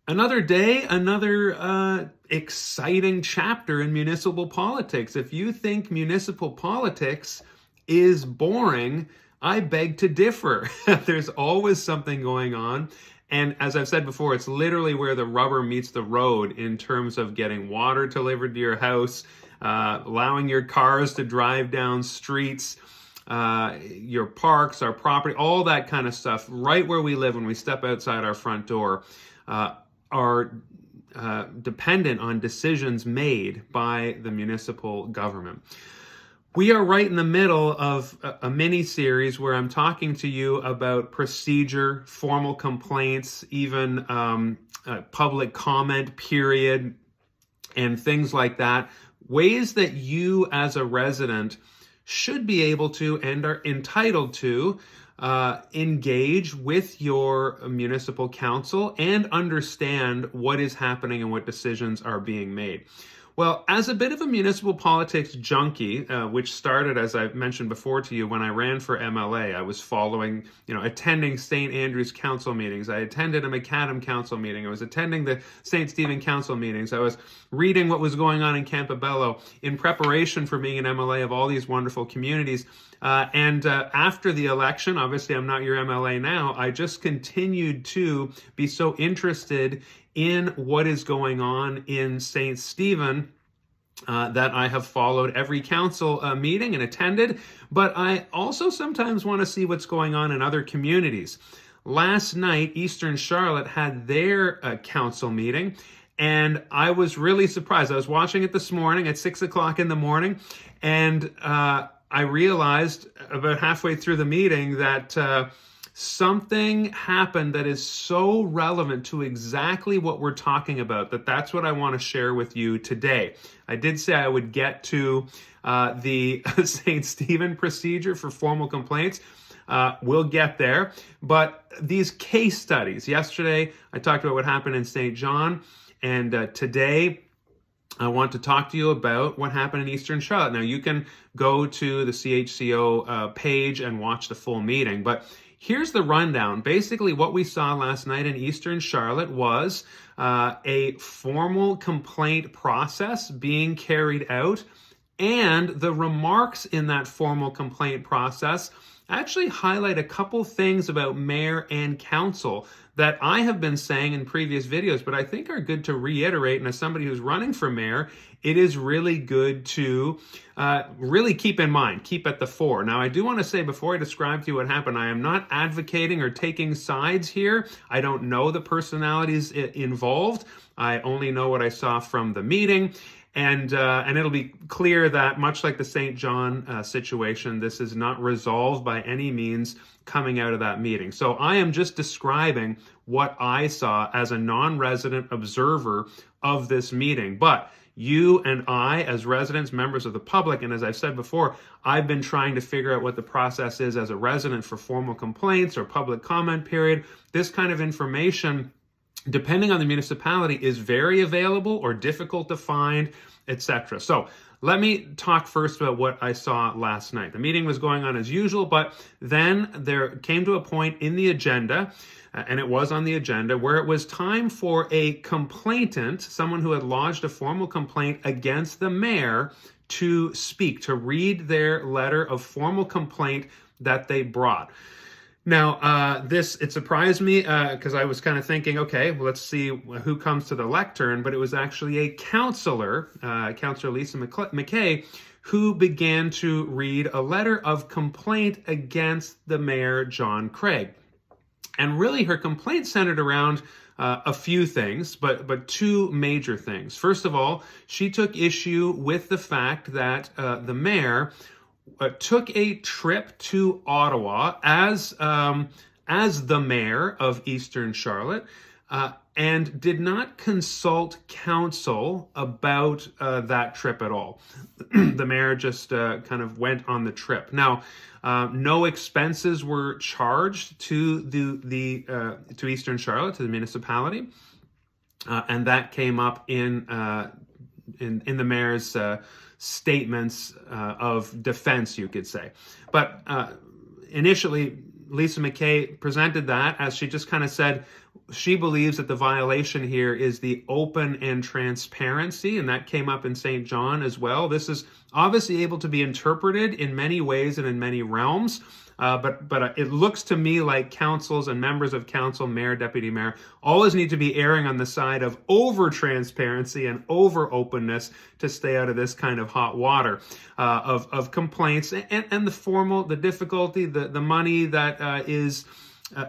Another day, another exciting chapter in municipal politics. If you think municipal politics is boring, I beg to differ. There's always something going on. And as I've said before, it's literally where the rubber meets the road in terms of getting water delivered to your house, allowing your cars to drive down streets, your parks, our property, all that kind of stuff, right where we live when we step outside our front door. Are dependent on decisions made by the municipal government. We are right in the middle of a mini series where I'm talking to you about procedure, formal complaints, even public comment period, and things like that. Ways that you as a resident should be able to and are entitled to engage with your municipal council and understand what is happening and what decisions are being made. Well, as a bit of a municipal politics junkie, which started, as I mentioned before to you, when I ran for MLA, I was following, attending St. Andrews council meetings. I attended a Macadam council meeting. I was attending the St. Stephen council meetings. I was reading what was going on in Campobello in preparation for being an MLA of all these wonderful communities. And after the election, obviously I'm not your MLA now, I just continued to be so interested in what is going on in St. Stephen that I have followed every council meeting and attended, but I also sometimes want to see what's going on in other communities. Last night, Eastern Charlotte had their council meeting, and I was really surprised. I was watching it this morning at 6 o'clock in the morning, and I realized about halfway through the meeting that something happened that is so relevant to exactly what we're talking about that's what I want to share with you today. I did say I would get to the St. Stephen procedure for formal complaints. We'll get there. But these case studies, yesterday I talked about what happened in St. John, and today I want to talk to you about what happened in Eastern Charlotte. Now, you can go to the CHCO page and watch the full meeting, but here's the rundown. Basically, what we saw last night in Eastern Charlotte was a formal complaint process being carried out, and the remarks in that formal complaint process actually highlight a couple things about mayor and council that I have been saying in previous videos, but I think are good to reiterate. And as somebody who's running for mayor, it is really good to really keep in mind, keep at the fore. Now, I do want to say before I describe to you what happened, I am not advocating or taking sides here. I don't know the personalities involved. I only know what I saw from the meeting. And it'll be clear that much like the St. John situation, this is not resolved by any means coming out of that meeting. So I am just describing what I saw as a non-resident observer of this meeting. But you and I, as residents, members of the public, and as I've said before, I've been trying to figure out what the process is as a resident for formal complaints or public comment period. This kind of information, depending on the municipality, is very available or difficult to find, etc. So let me talk first about what I saw last night. The meeting was going on as usual, but then there came to a point in the agenda, and it was on the agenda, where it was time for a complainant, someone who had lodged a formal complaint against the mayor, to speak, to read their letter of formal complaint that they brought. Now, it surprised me because I was kind of thinking, okay, well, let's see who comes to the lectern, but it was actually a councillor, Councillor Lisa McKay, who began to read a letter of complaint against the mayor, John Craig. And really, her complaint centered around a few things, but two major things. First of all, she took issue with the fact that the mayor took a trip to Ottawa as the mayor of Eastern Charlotte and did not consult council about that trip at all. The mayor just kind of went on the trip. Now, no expenses were charged to to Eastern Charlotte, to the municipality, and that came up in the mayor's statements of defense, you could say. But initially, Lisa McKay presented that as she just kind of said she believes that the violation here is the open and transparency, and that came up in St. John as well. This is obviously able to be interpreted in many ways and in many realms. But it looks to me like councils and members of council, mayor, deputy mayor, always need to be erring on the side of over transparency and over openness to stay out of this kind of hot water of complaints and the difficulty, the money that is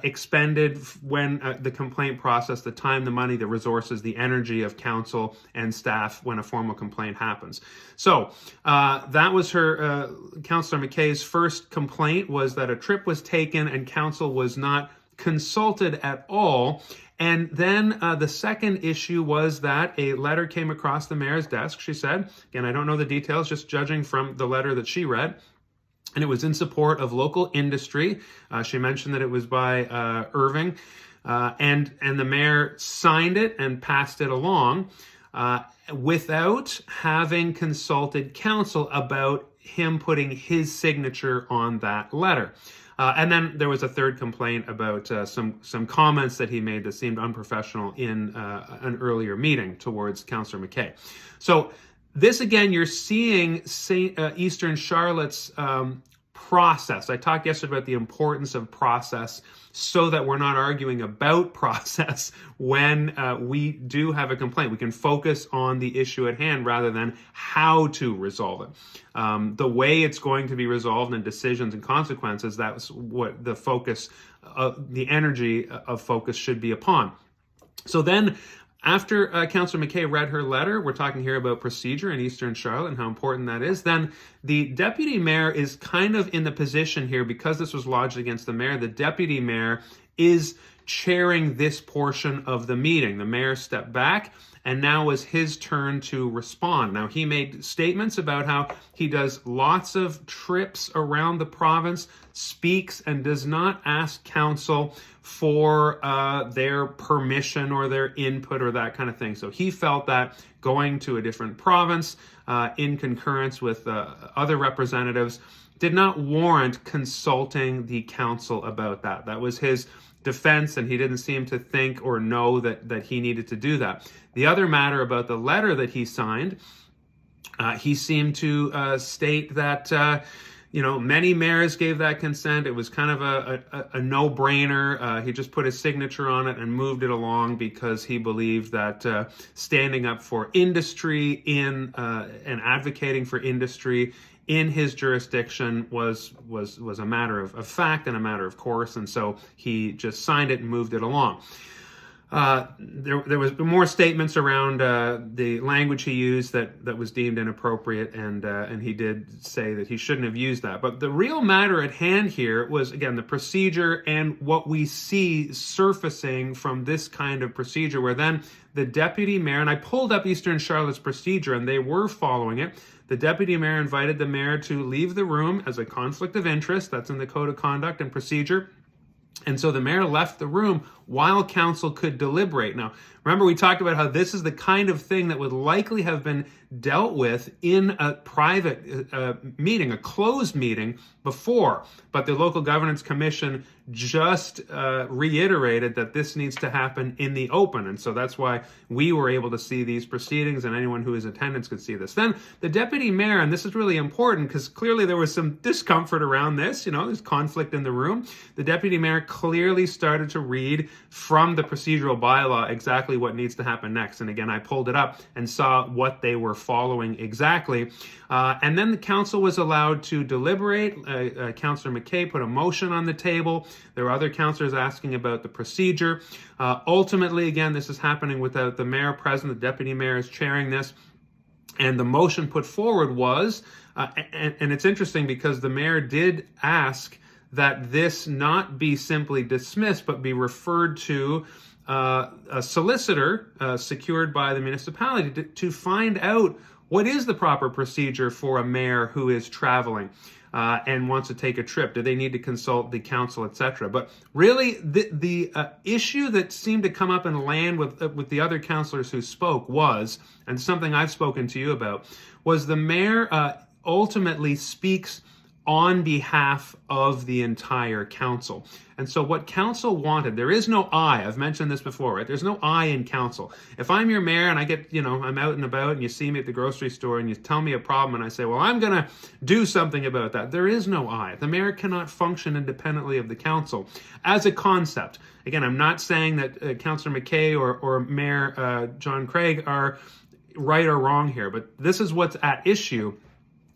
expended when the complaint process, the time, the money, the resources, the energy of council and staff when a formal complaint happens. So that was her, Councillor McKay's first complaint, was that a trip was taken and council was not consulted at all. And then the second issue was that a letter came across the mayor's desk, she said. Again, I don't know the details, just judging from the letter that she read. And it was in support of local industry. She mentioned that it was by Irving, and the mayor signed it and passed it along without having consulted council about him putting his signature on that letter. And then there was a third complaint about some comments that he made that seemed unprofessional in an earlier meeting towards Councillor McKay. So this, again, you're seeing Eastern Charlotte's process. I talked yesterday about the importance of process so that we're not arguing about process when we do have a complaint. We can focus on the issue at hand rather than how to resolve it. The way it's going to be resolved and decisions and consequences, that's what the focus, the energy of focus should be upon. So then, after Councillor McKay read her letter, we're talking here about procedure in Eastern Charlotte and how important that is, then the deputy mayor is kind of in the position here, because this was lodged against the mayor, the deputy mayor is chairing this portion of the meeting. The mayor stepped back, and now was his turn to respond. Now, he made statements about how he does lots of trips around the province, speaks, and does not ask council for their permission or their input or that kind of thing. So he felt that going to a different province in concurrence with other representatives did not warrant consulting the council about that. That was his defense, and he didn't seem to think or know that he needed to do that. The other matter about the letter that he signed, he seemed to state that many mayors gave that consent. It was kind of a no-brainer. He just put his signature on it and moved it along because he believed that standing up for industry and advocating for industry in his jurisdiction was a matter of fact and a matter of course, and so he just signed it and moved it along. There was more statements around the language he used that was deemed inappropriate, and he did say that he shouldn't have used that. But the real matter at hand here was, again, the procedure and what we see surfacing from this kind of procedure, where then the deputy mayor, and I pulled up Eastern Charlotte's procedure, and they were following it. The deputy mayor invited the mayor to leave the room as a conflict of interest. That's in the Code of Conduct and Procedure. And so the mayor left the room while council could deliberate. Now, remember, we talked about how this is the kind of thing that would likely have been dealt with in a private meeting, a closed meeting before. But the Local Governance Commission just reiterated that this needs to happen in the open. And so that's why we were able to see these proceedings, and anyone who is in attendance could see this. Then the deputy mayor, and this is really important because clearly there was some discomfort around this, there's conflict in the room. The deputy mayor clearly started to read from the procedural bylaw exactly what needs to happen next. And again, I pulled it up and saw what they were following exactly. And then the council was allowed to deliberate. Councillor McKay put a motion on the table. There were other councillors asking about the procedure. Ultimately, again, this is happening without the mayor present. The deputy mayor is chairing this. And the motion put forward was, and it's interesting because the mayor did ask that this not be simply dismissed, but be referred to a solicitor secured by the municipality to find out what is the proper procedure for a mayor who is traveling and wants to take a trip. Do they need to consult the council, etc.? But really, the issue that seemed to come up and land with the other councillors who spoke was, and something I've spoken to you about, was the mayor ultimately speaks on behalf of the entire council. And so what council wanted, there is no I. I've mentioned this before, right? There's no I in council. If I'm your mayor and I get, I'm out and about and you see me at the grocery store and you tell me a problem and I say, well, I'm going to do something about that. There is no I. The mayor cannot function independently of the council as a concept. Again, I'm not saying that Councillor McKay or Mayor John Craig are right or wrong here, but this is what's at issue.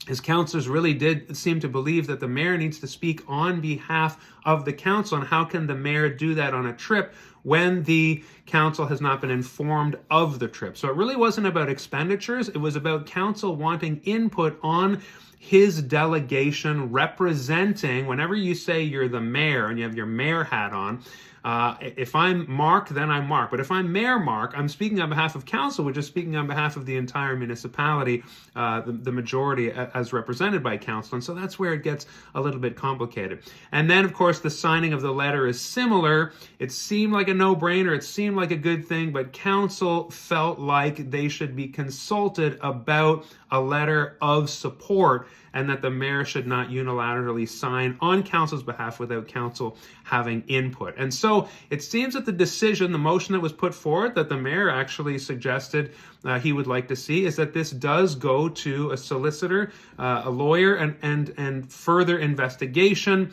His councillors really did seem to believe that the mayor needs to speak on behalf of the council. And how can the mayor do that on a trip when the council has not been informed of the trip? So it really wasn't about expenditures. It was about council wanting input on his delegation representing, whenever you say you're the mayor and you have your mayor hat on, if I'm Mark, then I'm Mark. But if I'm Mayor Mark, I'm speaking on behalf of council, which is speaking on behalf of the entire municipality, the majority as represented by council. And so that's where it gets a little bit complicated. And then, of course, the signing of the letter is similar. It seemed like a no-brainer. It seemed like a good thing, but council felt like they should be consulted about a letter of support and that the mayor should not unilaterally sign on council's behalf without council having input. And so it seems that the decision, the motion that was put forward that the mayor actually suggested he would like to see is that this does go to a solicitor, a lawyer, and further investigation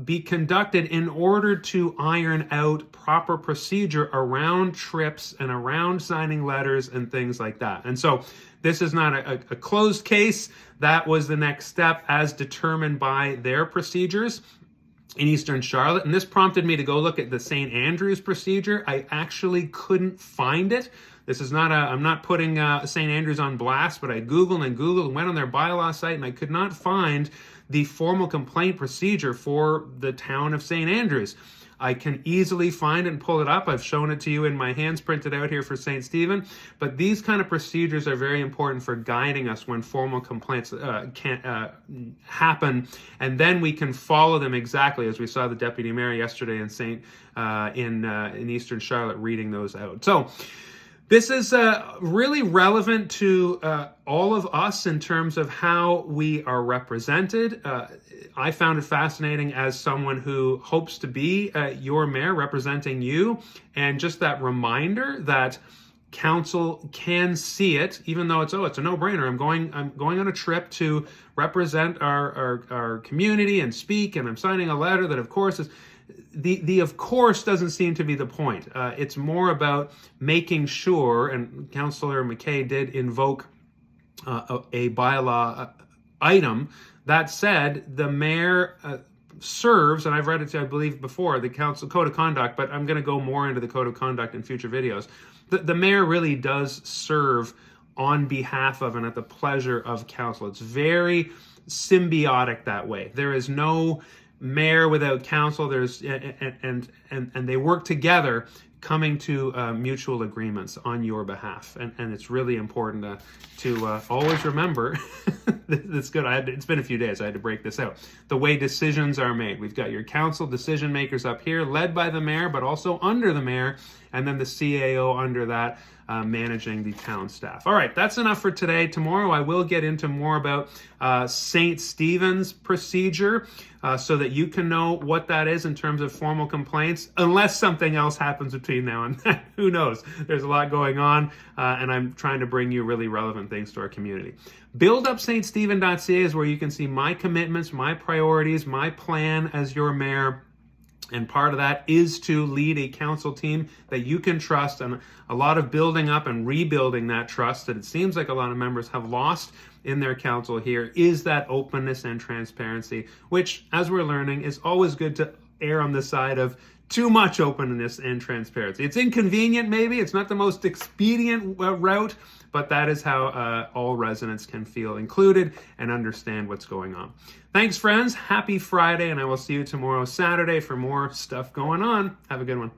be conducted in order to iron out proper procedure around trips and around signing letters and things like that. And so this is not a closed case. That was the next step as determined by their procedures in Eastern Charlotte. And this prompted me to go look at the St. Andrews procedure. I actually couldn't find it. This is not I'm not putting St. Andrews on blast, but I Googled and went on their bylaw site and I could not find the formal complaint procedure for the town of St. Andrews. I can easily find it and pull it up. I've shown it to you in my hands printed out here for St. Stephen. But these kind of procedures are very important for guiding us when formal complaints can happen. And then we can follow them exactly as we saw the deputy mayor yesterday in Eastern Charlotte reading those out. So this is really relevant to all of us in terms of how we are represented. I found it fascinating as someone who hopes to be your mayor representing you, and just that reminder that council can see it, even though it's a no-brainer. I'm going on a trip to represent our community and speak, and I'm signing a letter that, of course, is. The of course doesn't seem to be the point. It's more about making sure, and Councillor McKay did invoke a bylaw item that said the mayor serves, and I've read it, I believe, before, the council code of conduct, but I'm going to go more into the code of conduct in future videos. The mayor really does serve on behalf of and at the pleasure of council. It's very symbiotic that way. There is no mayor without council. There's and they work together, coming to mutual agreements on your behalf, and it's really important to always remember. That's good. It's been a few days. I had to break this out. The way decisions are made. We've got your council decision makers up here, led by the mayor, but also under the mayor, and then the CAO under that, managing the town staff. All right, that's enough for today. Tomorrow I will get into more about St. Stephen's procedure so that you can know what that is in terms of formal complaints, unless something else happens between now and then. Who knows? There's a lot going on, and I'm trying to bring you really relevant things to our community. BuildUpStStephen.ca is where you can see my commitments, my priorities, my plan as your mayor. And part of that is to lead a council team that you can trust, and a lot of building up and rebuilding that trust that it seems like a lot of members have lost in their council here is that openness and transparency, which, as we're learning, is always good to err on the side of too much openness and transparency. It's inconvenient, maybe. It's not the most expedient route, but that is how all residents can feel included and understand what's going on. Thanks, friends. Happy Friday, and I will see you tomorrow, Saturday, for more stuff going on. Have a good one.